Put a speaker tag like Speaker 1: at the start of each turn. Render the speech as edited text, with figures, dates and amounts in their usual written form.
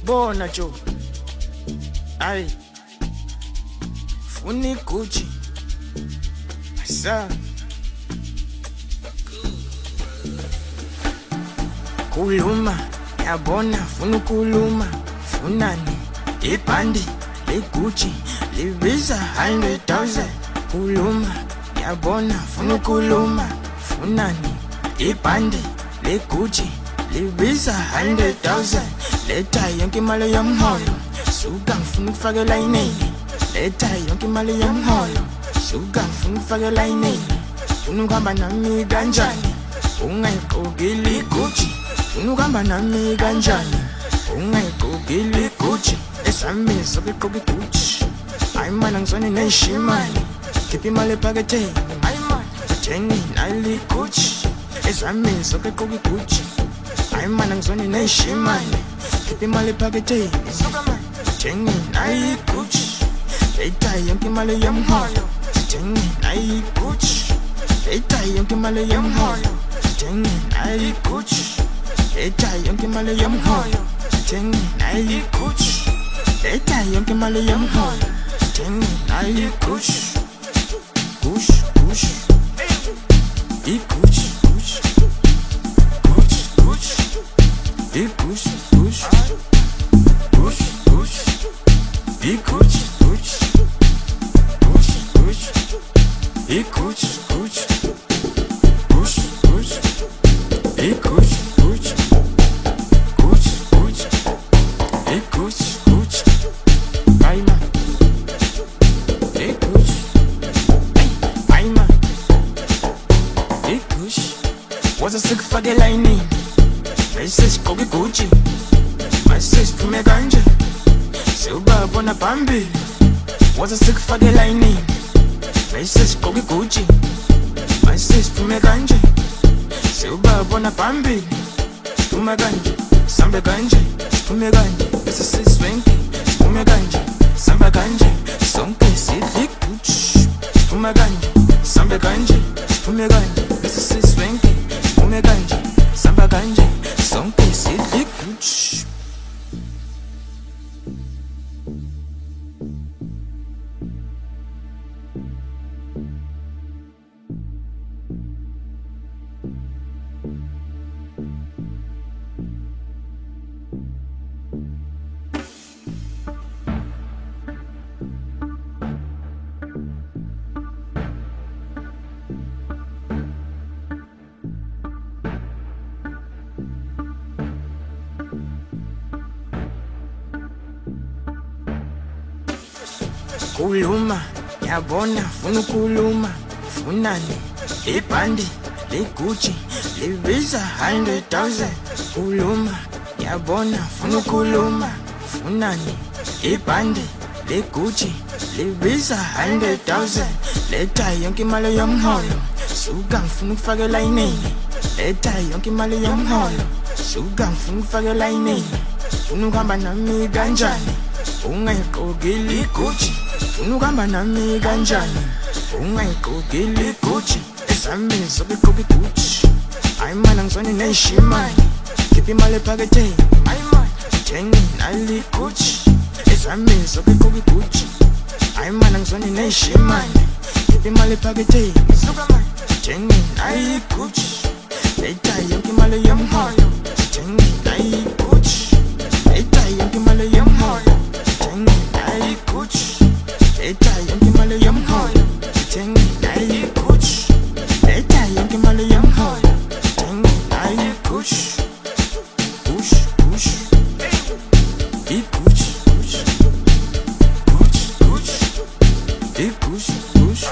Speaker 1: bona Joe, ayi funi Gucci asa kuluma yabona funa kuluma funani ibhandi le Gucci libiza 100,000 kuluma yabona funa kuluma funani ibhandi le Gucci libiza 100,000 leta yonke imali yomholo suka ngifuna ukufakela iningi leta yonke imali yomholo suka ngifuna ukufakela iningi funa ukuhamba nami kanjani ungayigqokile iGucci funa ukuhamba nami kanjani ungayigqokile iGucci esamizo kugqoka iGucci hayi mana ngizone neshimali khipha imali ephaketheni hayi mana thengi nali Gucci esamizo kugqoka iGucci hayi mana ngizone neshimali khipha imali ephaketheni suka manje thengi nali Gucci leta yonke imali yomholo thengi nali Gucci leta yonke imali yomholo thengi nali Gucci leta yonke imali yomholo thengi nali Gucci leta yonke imali yomholo thengi nali Gucci Gucci Gucci iGucci Gucci Gucci Gucci iGucci Gucci Gucci Gucci iGucci Gucci Gucci Gucci iGucci Gucci Gucci Gucci iGucci Gucci Gucci Gucci iGucci Gucci hayi man iGucci hayi man iGucci waza sikufakela iningi bese sigqoka iGucci mase siphume kanje sewubabona phambili waza sikufakela iningi bese sigqoka iGucci mase siphume kanje sewubabona phambili siphume kanje sambe kanje siphume kanje bese siswenke siphume kanje samba kanje sonke sidla iGucci siphume kanje sambe kanje siphume kanje bese siswenke siphume kanje samba kanje sonke sidla iGucci kuluma yabona funa kuluma funani ibhandi le Gucci libiza 100,000 kuluma yabona funa kuluma funani ibhandi le Gucci libiza 100,000 leta yonke imali yomholo suka ngifuna ukufakela iningi leta yonke imali yomholo suka ngifuna ukufakela iningi funa ukuhamba nami kanjani ungayigqokile iGucci funa ukuhamba nami kanjani ungayigqokile iGucci esamizo kugqoka iGucci hayi mana ngizone neshimali khipha imali ephaketheni hayi mana thengi nali Gucci esamizo kugqoka iGucci hayi mana ngizone neshimali khipha imali ephaketheni suka manje thengi nali Gucci leta yonke imali yomholo thengi nali Gucci leta yonke imali yomholo thengi nali Gucci leta yonke imali yomholo thengi nali Gucci leta yonke imali yomholo thengi nali Gucci Gucci Gucci iGucci Gucci Gucci Gucci iGucci Gucci